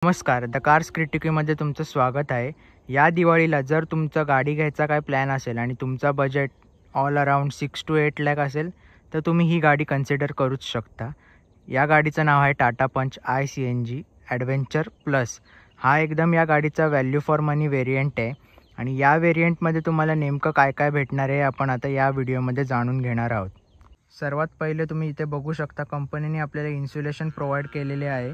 नमस्कार, the cars क्रिटिकमध्ये तुमचं स्वागत आहे. या दिवाळीला जर तुमचा गाडी घ्यायचा काय प्लॅन असेल आणि तुमचा budget all around 6 to 8 lakh असेल तर तुम्ही ही गाडी कन्सिडर करूच शकता. या गाडीचं नाव आहे टाटा पंच ICNG ॲडव्हेंचर प्लस. हा एकदम या गाडीचा व्हॅल्यू फॉर मनी व्हेरियंट आहे आणि या व्हेरियंटमध्ये तुम्हाला नेमकं काय काय भेटणार आहे आपण आता या व्हिडिओमध्ये जाणून घेणार आहोत. सर्वात पहिले तुम्ही इथे बघू शकता कंपनीने आपल्याला इन्सुलेशन प्रोव्हाइड केलेले आहे,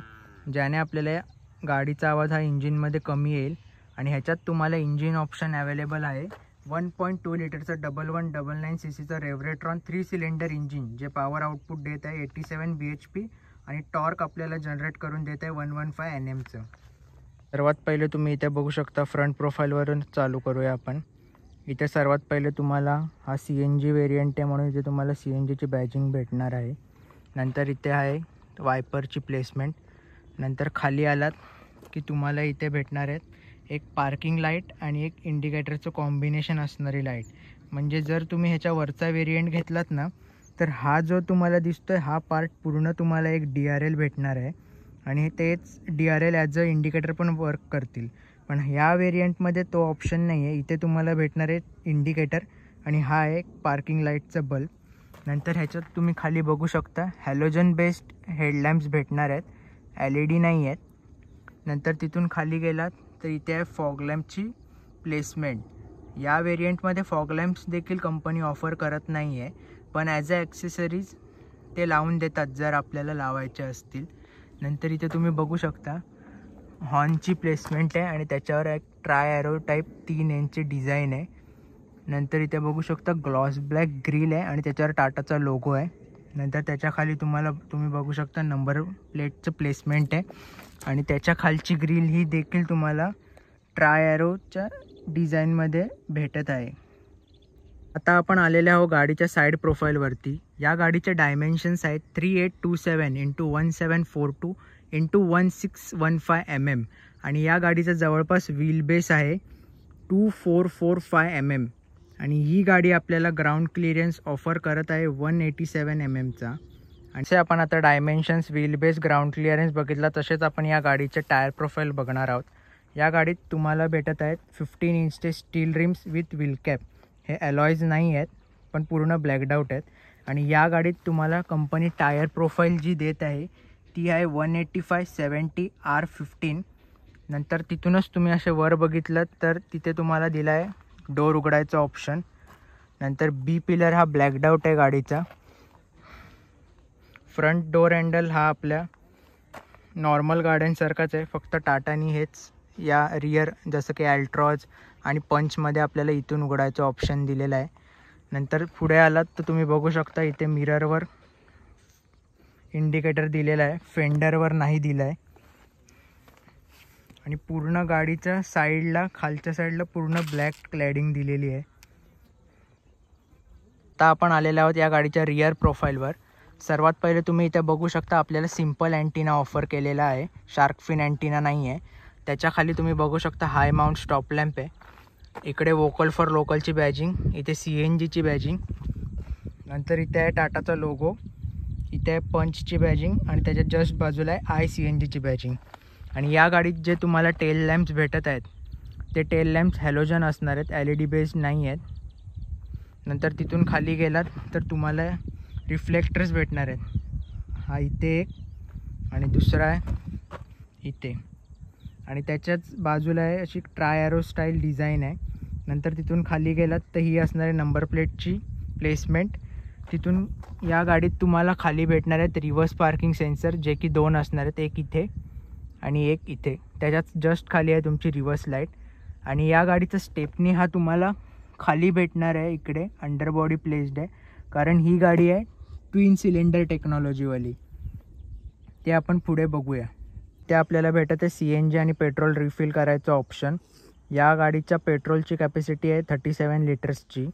ज्याने आपल्याला गाडीचा आवाज हा इंजिनमध्ये कमी येईल. आणि ह्याच्यात तुम्हाला इंजिन ऑप्शन अवेलेबल आहे. 1.2 लिटरचं 1199 CCचं रेव्हरेट्रॉन 3 सिलेंडर इंजिन, जे पॉवर आउटपुट देत आहे 87 bhp आणि टॉर्क आपल्याला जनरेट करून देत आहे 115 Nmचं. सर्वात पहिले तुम्ही इथे बघू शकता, फ्रंट प्रोफाईलवरून चालू करूया आपण. इथे सर्वात पहिले तुम्हाला हा CNG व्हेरियंट आहे म्हणून इथे तुम्हाला CNGची बॅजिंग भेटणार आहे. नंतर इथे आहे वायपरची प्लेसमेंट. नंतर खाली आलात की तुम्हाला इथे भेटणार आहेत एक पार्किंग लाईट आणि एक इंडिकेटरचं कॉम्बिनेशन असणारी लाईट. म्हणजे जर तुम्ही ह्याच्यावरचा व्हेरियंट घेतलात ना तर हा जो तुम्हाला दिसतो आहे हा पार्ट पूर्ण तुम्हाला एक DRL भेटणार आहे आणि तेच DRL ॲज अ इंडिकेटर पण वर्क करतील. पण ह्या व्हेरियंटमध्ये तो ऑप्शन नाही आहे. इथे तुम्हाला भेटणार आहे इंडिकेटर आणि हा एक पार्किंग लाईटचा बल्ब. नंतर ह्याच्यात तुम्ही खाली बघू शकता हॅलोजन बेस्ड हेडलॅम्प्स भेटणार आहेत, LED नाही आहेत. नंतर तिथून खाली गेलात तर इथे आहे फॉग लॅम्पची प्लेसमेंट. या व्हेरियंटमध्ये फॉग लॅम्प्स देखील कंपनी ऑफर करत नाही आहे, पण ॲज अ ॲक्सेसरीज ते लावून देतात जर आपल्याला लावायचे असतील. नंतर इथे तुम्ही बघू शकता हॉर्नची प्लेसमेंट आहे आणि त्याच्यावर एक ट्राय ॲरो टाईप 3 इंचची डिझाईन आहे. नंतर इथे बघू शकता ग्लॉस ब्लॅक ग्रिल आहे आणि त्याच्यावर टाटाचा लोगो आहे. नंतर त्याच्या खाली तुम्ही बघू शकता नंबर प्लेटचं प्लेसमेंट आहे आणि त्याच्या खालची ग्रिल ही देखील तुम्हाला ट्राय ॲरोच्या डिझाईनमध्ये भेटत आहे. आता आपण आलेले आहोत गाडीच्या साईड प्रोफाईलवरती. या गाडीचे डायमेन्शन्स आहेत 3827 × 1742 × 1615 mm आणि या गाडीचा जवळपास व्हील बेस आहे 2445 mm आणि ही गाडी आपल्याला ग्राउंड क्लिअरन्स ऑफर करत आहे 187 mmचा. आणि जसे आपण आता dimensions, wheel base, ground clearance बघितला तसेच आपण या गाडीचे टायर प्रोफाईल बघणार आहोत. या गाडीत तुम्हाला भेटत आहेत 15 इंचचे steel rims with wheel cap. हे अलॉईज नाही आहेत पण पूर्ण ब्लॅकड आउट आहेत. आणि या गाडीत तुम्हाला कंपनी टायर प्रोफाईल जी देत आहे ती आहे 185/70 R15. नंतर तिथूनच तुम्ही असे वर बघितलं तर तिथे तुम्हाला दिला आहे डोर उघडायचा ऑप्शन. नंतर B पिलर हा ब्लॅकड आउट आहे गाडीचा. फ्रंट डोर हँडल हा आपल्या नॉर्मल गाड्यांसारखाच आहे, फक्त टाटानी हेच या रियर जसं की अल्ट्रॉज आणि पंचमध्ये आपल्याला इथून उघडायचं ऑप्शन दिलेलं आहे. नंतर पुढे आलात तर तुम्ही बघू शकता इथे मिररवर इंडिकेटर दिलेला आहे, फेंडरवर नाही दिलं आहे. आणि पूर्ण गाडीच्या साईडला, खालच्या साईडला पूर्ण ब्लॅक क्लॅडिंग दिलेली आहे. आता आपण आलेलो आहोत या गाडीच्या रियर प्रोफाईलवर. सर्वात पहिले तुम्ही इथे बघू शकता आपल्याला सिम्पल अँटिना ऑफर केलेला आहे, शार्क फिन अँटिना नाही आहे. त्याच्या खाली तुम्ही बघू शकता हाय माउंट स्टॉप लॅम्प आहे. इकडे वोकल फॉर लोकलची बॅजिंग, इथे CNGची बॅजिंग. नंतर इथे आहे टाटाचा लोगो, इथे आहे पंचची बॅजिंग आणि त्याच्या जस्ट बाजूला आहे ICNGची बॅजिंग. आणि या गाडीत जे तुम्हाला टेल लॅम्प्स भेटत आहेत ते टेल लॅम्प्स हॅलोजन असणार आहेत, LED बेस्ड नाही आहेत. नंतर तिथून खाली गेलात तर तुम्हाला रिफ्लेक्टर्स भेटणार आहेत. हा इथे एक आणि दुसरा आहे इथे आणि त्याच्याच बाजूला आहे अशी ट्राय ॲरो स्टाईल डिझाईन आहे. नंतर तिथून खाली गेलात तर ही असणार आहे नंबर प्लेटची प्लेसमेंट. तिथून या गाडीत तुम्हाला खाली भेटणार आहेत रिव्हर्स पार्किंग सेन्सर, जे की 2 असणार आहेत, एक इथे आणि एक इथे. त्याच्यात जस्ट खाली आहे तुमची रिव्हर्स लाईट. आणि या गाडीचा स्टेपनी हा तुम्हाला खाली भेटणार आहे, इकडे अंडरबॉडी प्लेस्ड आहे, कारण ही गाडी आहे ट्विन सिलेंडर टेक्नॉलॉजीवाली. ते आपण पुढे बघूया. ते आपल्याला भेटत आहे CNG आणि पेट्रोल रिफिल करायचं ऑप्शन. या गाडीच्या पेट्रोलची कॅपॅसिटी आहे 37 लिटर्सची.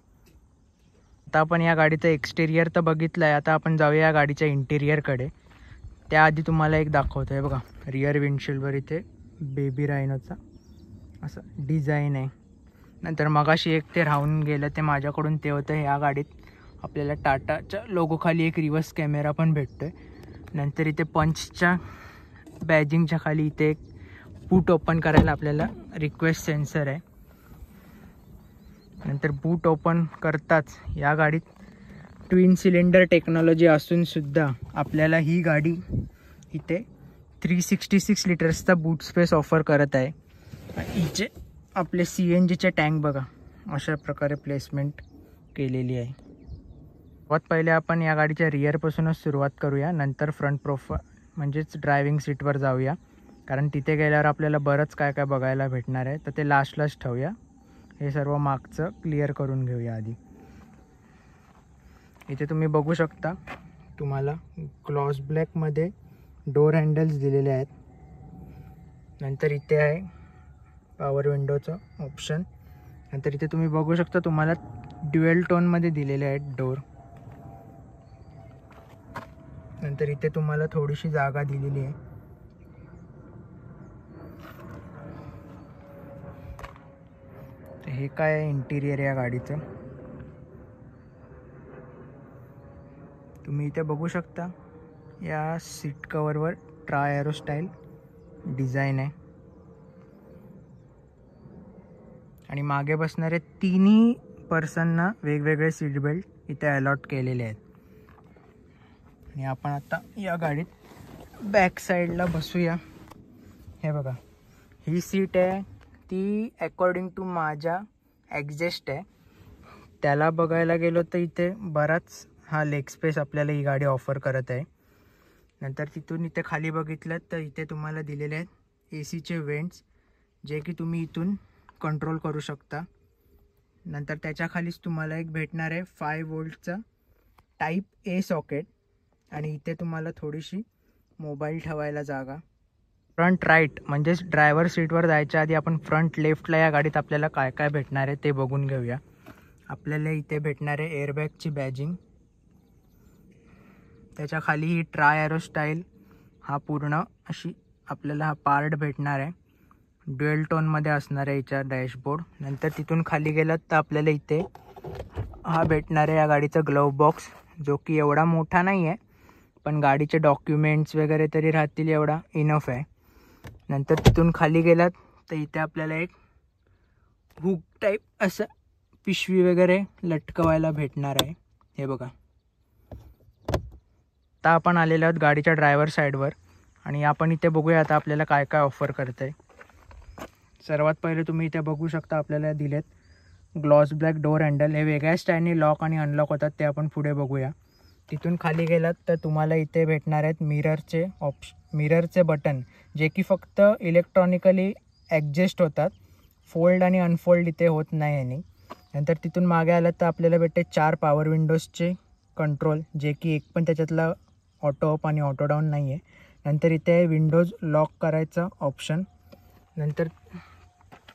आता आपण या गाडीचं एक्सटेरियर तर बघितलं आहे, आता आपण जाऊया या गाडीच्या इंटेरियरकडे. त्याआधी तुम्हाला एक दाखवतो आहे बघा, रिअर विंडशिल्डवर इथे बेबी रायनोचा असं डिझाईन आहे. नंतर मगाशी एक ते राहून गेलं ते माझ्याकडून, ते होतं या गाडीत आपल्याला टाटाच्या लोगोखाली एक रिव्हर्स कॅमेरा पण भेटतो आहे. नंतर इथे पंचच्या बॅजिंगच्या खाली इथे एक बूट ओपन करायला आपल्याला रिक्वेस्ट सेन्सर आहे. नंतर बूट ओपन करताच या गाडीत ट्विन सिलेंडर टेक्नॉलॉजी असून सुद्धा आपल्याला ही गाडी इथे 366 लिटर्सचा बूट स्पेस ऑफर करत आहे. हिचे आपले CNGचे टँक बघा अशा प्रकारे प्लेसमेंट केलेली आहे. सर्वात पहिले आपण या गाडीच्या रिअरपासूनच सुरुवात करूया, नंतर फ्रंट प्रोफाईल म्हणजेच ड्रायव्हिंग सीटवर जाऊया, कारण तिथे गेल्यावर आपल्याला बरंच काय काय बघायला भेटणार आहे. तर ते लास्टलाच ठेवूया. हे सर्व मागचं क्लिअर करून घेऊया आधी. इथे तुम्ही बघू शकता, तुम्हाला ग्लॉस ब्लॅकमध्ये डोर हँडल्स दिलेले आहेत. नंतर इथे आहे पॉवर विंडोचं ऑप्शन. नंतर इथे तुम्ही बघू शकता तुम्हाला ड्युएल टोनमध्ये दिलेले आहेत डोर. नंतर इथे तुम्हाला थोडीशी जागा दिलेली आहे. तर हे काय आहे इंटिरियर या गाडीचं तुम्ही इथे बघू शकता. या सीट कवरवर ट्राय एरो स्टाईल डिझाईन आहे आणि मागे बसणारे तिन्ही पर्सनना वेगवेगळे सीट बेल्ट इथे अलॉट केलेले आहेत. आणि आपण आता या गाडीत बॅक साईडला बसूया. हे बघा, ही सीट आहे ती अकॉर्डिंग टू माझ्या ॲडजस्ट आहे. त्याला बघायला गेलो तर इथे बराच हा लेग स्पेस आपल्याला ही गाडी ऑफर करत आहे. नंतर तिथून इथे खाली बघितलं तर इथे तुम्हाला दिलेले आहेत ACचे वेंट्स, जे की तुम्ही इथून कंट्रोल करू शकता. नंतर त्याच्या खालीच तुम्हाला एक भेटणार आहे 5 वोल्टचा टाईप A सॉकेट आणि इथे तुम्हाला थोडीशी मोबाईल ठेवायला जागा. फ्रंट राईट म्हणजेच ड्रायव्हर सीटवर जायच्या आधी आपण फ्रंट लेफ्टला या गाडीत आपल्याला काय काय भेटणार आहे ते बघून घेऊया. आपल्याला इथे भेटणार आहे एअरबॅगची बॅजिंग. त्याच्या खाली ही ट्राय एरो स्टाईल हा पूर्ण अशी आपल्याला हा पार्ट भेटणार आहे. ड्युएल टोनमध्ये असणार आहे याचा डॅशबोर्ड. नंतर तिथून खाली गेलात तर आपल्याला इथे हा भेटणार आहे या गाडीचा ग्लोव बॉक्स, जो की एवढा मोठा नाही आहे पण गाडीचे डॉक्युमेंट्स वगैरे तरी राहतील एवढा इनफ आहे. नंतर तिथून खाली गेलात तर इथे आपल्याला एक हुक टाईप असं पिशवी वगैरे लटकवायला भेटणार आहे. हे बघा, आता आपण आलेलो आहोत गाडीच्या ड्रायव्हर साईडवर आणि आपण इथे बघूया आता आपल्याला काय काय ऑफर करत आहे. सर्वात पहिले तुम्ही इथे बघू शकता आपल्याला दिलेत ग्लॉस ब्लॅक डोर हँडल. हे वेगळ्या स्टाईलने लॉक आणि अनलॉक होतात, ते आपण पुढे बघूया. तिथून खाली गेलात तर तुम्हाला इथे भेटणार आहेत मिररचे बटन, जे की फक्त इलेक्ट्रॉनिकली ॲडजस्ट होतात, फोल्ड आणि अनफोल्ड इथे होत नाही यांनी. नंतर तिथून मागे आलं तर आपल्याला भेटते 4 पॉवर विंडोजचे कंट्रोल, जे की एक पण त्याच्यातला ऑटो अप आणि ऑटो डाऊन नाही आहे. नंतर इथे विंडोज लॉक करायचा ऑप्शन. नंतर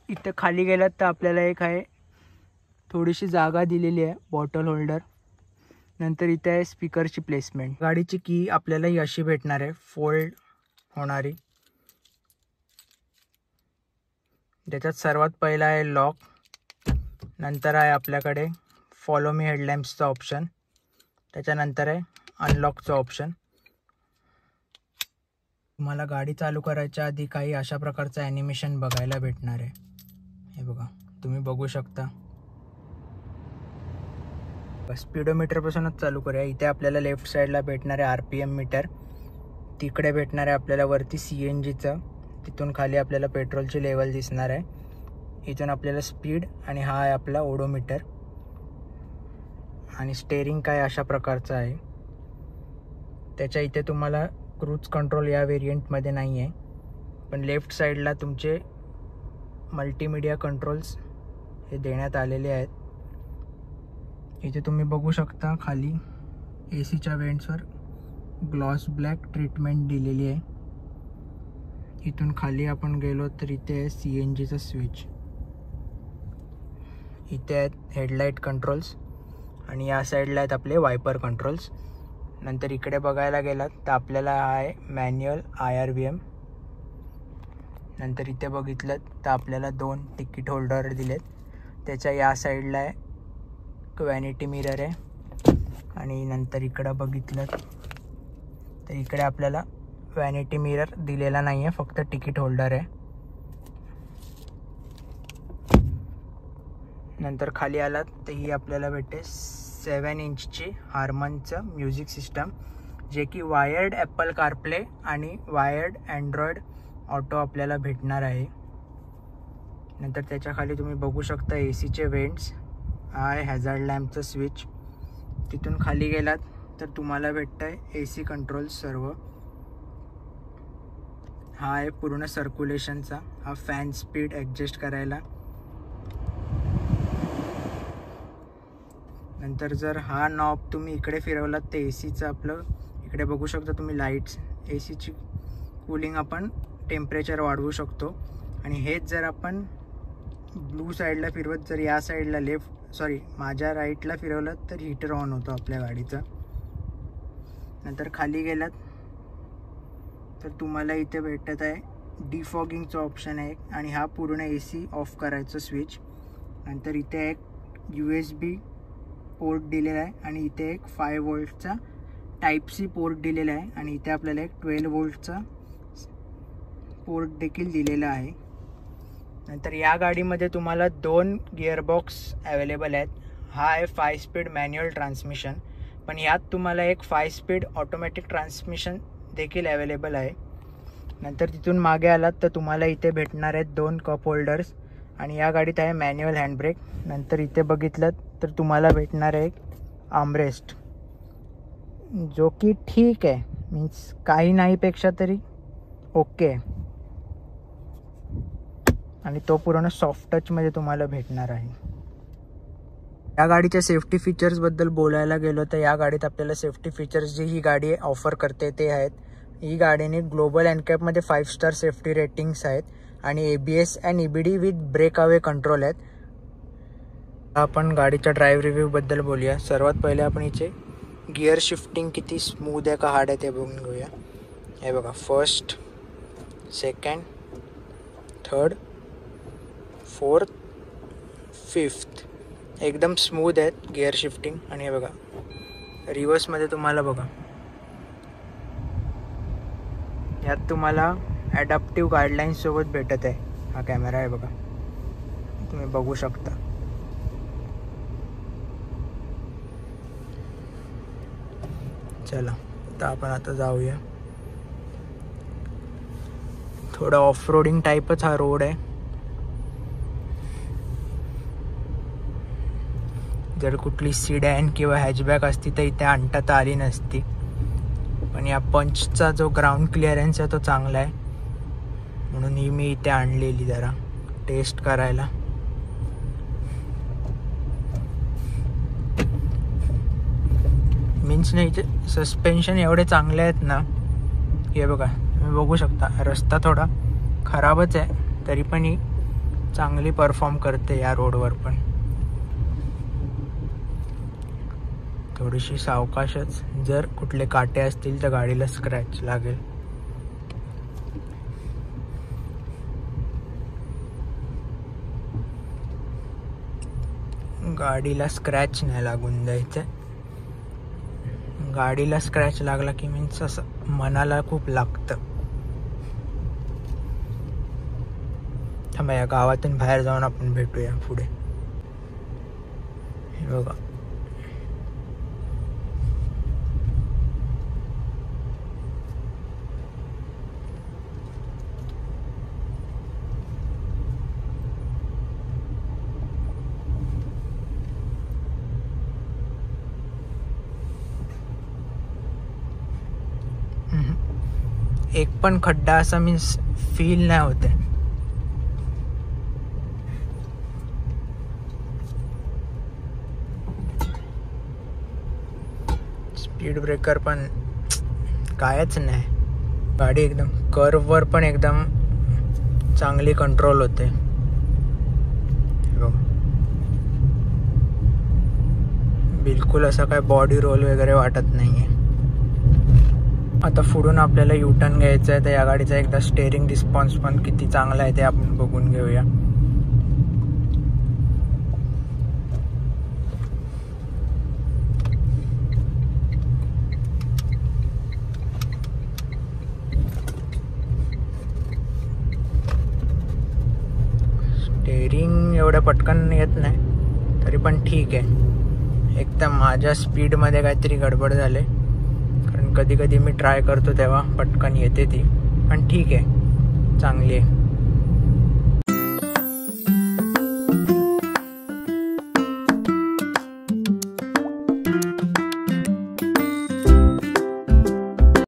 इथे खाली गेलात तर आपल्याला एक आहे थोडीशी जागा दिलेली आहे बॉटल होल्डर. नंतर इथे आहे स्पीकरची प्लेसमेंट. गाडीची की आपल्याला ही अशी भेटणार आहे फोल्ड होणारी. त्याच्यात सर्वात पहिला आहे लॉक. नंतर आहे आपल्याकडे फॉलो मी हेडलॅम्प्सचा ऑप्शन. त्याच्यानंतर आहे अनलॉकचं ऑप्शन. तुम्हाला गाडी चालू करायच्या आधी काही अशा प्रकारचं ॲनिमेशन बघायला भेटणार आहे. हे बघा, तुम्ही बघू शकता. स्पीडोमीटरपासूनच चालू करूया. इथे आपल्याला लेफ्ट साईडला भेटणार आहे RPM मीटर. तिकडे भेटणार आहे आपल्याला वरती CNGचं. तिथून खाली आपल्याला पेट्रोलची लेवल दिसणार आहे. इथून आपल्याला स्पीड आणि हा आहे आपला ओडोमीटर. आणि स्टेअरिंग काय अशा प्रकारचं आहे. त्याच्या इथे तुम्हाला क्रूज कंट्रोल या व्हेरियंटमध्ये नाही आहे, पण लेफ्ट साईडला तुमचे मल्टीमीडिया कंट्रोल्स हे देण्यात आलेले आहेत. इथे तुम्ही बघू शकता खाली ACच्या वेंट्सवर ग्लॉस ब्लॅक ट्रीटमेंट दिलेली आहे. इथून खाली आपण गेलो तर इथे आहे CNGचं स्विच. इथे आहेत हेडलाईट कंट्रोल्स आणि या साईडला आहेत आपले वायपर कंट्रोल्स. नंतर इकडे बघायला गेलात तर आपल्याला हा आहे मॅन्युअल IRVM. नंतर इथे बघितलं तर आपल्याला 2 तिकीट होल्डर दिलेत. त्याच्या या साईडला आहे व्हॅनिटी मिरर आहे आणि नंतर इकडं बघितलं तर इकडे आपल्याला व्हॅनिटी मिरर दिलेला नाही आहे, फक्त तिकीट होल्डर आहे. नंतर खाली आलात तर ही आपल्याला भेटते 7 इंचची हार्मनचं म्युझिक सिस्टम, जे की वायर्ड ॲपल कारप्ले आणि वायर्ड अँड्रॉइड ऑटो आपल्याला भेटणार आहे. नंतर त्याच्या खाली तुम्ही बघू शकता AC चे वेंट्स, आहे हॅझार्ड लॅम्पचं स्विच. तिथून खाली गेलात तर तुम्हाला भेटतं आहे AC कंट्रोल सर्व. हा आहे पूर्ण सर्क्युलेशनचा, हा फॅन स्पीड ॲडजस्ट करायला. नंतर जर हा नॉब तुम्ही इकडे फिरवलात तर ACचं आपलं इकडे बघू शकता तुम्ही लाईट्स, ACची कूलिंग आपण टेम्परेचर वाढवू शकतो. आणि हेच जर आपण ब्लू साईडला फिरवत, जर या साईडला माझ्या राईटला फिरवलं तर हीटर ऑन होतो आपल्या गाडीचा. नंतर खाली गेलात तर तुम्हाला इथे भेटत आहे डिफॉगिंगचं ऑप्शन आहे आणि हा पूर्ण AC ऑफ करायचं स्विच. नंतर इथे एक USB पोर्ट दिलेला आहे आणि इथे एक 5 वोल्टचा Type-C पोर्ट दिलेला आहे आणि इथे आपल्याला एक 12 वोल्टचा पोर्ट देखील दिलेला आहे. नंतर या गाडीमध्ये तुम्हाला 2 गिअरबॉक्स अवेलेबल आहेत. हा आहे 5 स्पीड मॅन्युअल ट्रान्समिशन, पण यात तुम्हाला एक 5 स्पीड ऑटोमॅटिक ट्रान्समिशन देखील अवेलेबल आहे. नंतर तिथून मागे आलात तर तुम्हाला इथे भेटणार आहेत 2 कप होल्डर्स आणि या गाडीत आहे मॅन्युअल हँडब्रेक. नंतर इथे बघितलं तर तुम्हाला भेटणार आहे एक आर्मरेस्ट, जो की ठीक आहे, मीन्स काही नाहीपेक्षा तरी ओके आहे आणि तो पूर्ण सॉफ्ट टचमध्ये तुम्हाला भेटणार आहे. या गाडीच्या सेफ्टी फीचर्सबद्दल बोलायला गेलो तर या गाडीत आपल्याला सेफ्टी फीचर्स जी ही गाडी ऑफर करते ते आहेत. ही गाडीने ग्लोबल NCAPमध्ये 5 स्टार सेफ्टी रेटिंग्स आहेत आणि ABS and EBD with break away control आहेत. आपण गाडीच्या ड्राईव्ह रिव्ह्यूबद्दल बोलूया. सर्वात पहिले आपण इथे गिअर शिफ्टिंग किती स्मूथ आहे का हार्ड आहे ते बघून घेऊया. हे बघा, first, second, third, fourth, fifth एकदम स्मूथ आहेत गिअर शिफ्टिंग. आणि हे बघा रिव्हर्समध्ये तुम्हाला बघा, यात तुम्हाला ॲडॅप्टिव्ह गाईडलाईन्ससोबत भेटत आहे. हा कॅमेरा आहे बघा, तुम्ही बघू शकता. चला तर आपण आता जाऊया. थोडा ऑफ रोडिंग टाईपच हा रोड आहे. जर कुठली सिडॅन किंवा हॅचबॅक असती तर इथे आणता आली नसती, पण या पंचचा जो ग्राउंड क्लिअरन्स आहे तो चांगला आहे, म्हणून ही मी इथे आणलेली जरा टेस्ट करायला. मीन्स नाही, इथे सस्पेन्शन एवढे चांगले आहेत ना. हे बघा, तुम्ही बघू शकता रस्ता थोडा खराबच आहे तरी पण ही चांगली परफॉर्म करते या रोडवर. पण थोडीशी सावकाशच, जर कुठले काटे असतील तर गाडीला स्क्रॅच लागेल. गाडीला स्क्रॅच नाही लागून द्यायचं. गाडीला स्क्रॅच लागला की मीन्स असं मनाला खूप लागतं. थांबा, या गावातून बाहेर जाऊन आपण भेटूया पुढे. हे बघा, एक पण खड्डा असा मीन्स फील नाही होते. स्पीड ब्रेकर पण कायच नाही. गाडी एकदम कर्ववर पण एकदम चांगली कंट्रोल होते. बिलकुल असं काय बॉडी रोल वगैरे वाटत नाहीये. आता पुढून आपल्याला U-टर्न घ्यायचा आहे तर या गाडीचा एकदा स्टेअरिंग रिस्पॉन्स पण किती चांगला आहे ते आपण बघून घेऊया. स्टेअरिंग एवढं पटकन येत नाही तरी पण ठीक आहे. एकदम माझ्या स्पीडमध्ये काहीतरी गडबड झाले, कारण कधी कधी मी ट्राय करतो तेव्हा पटकन येते ती, पण ठीक आहे, चांगली आहे.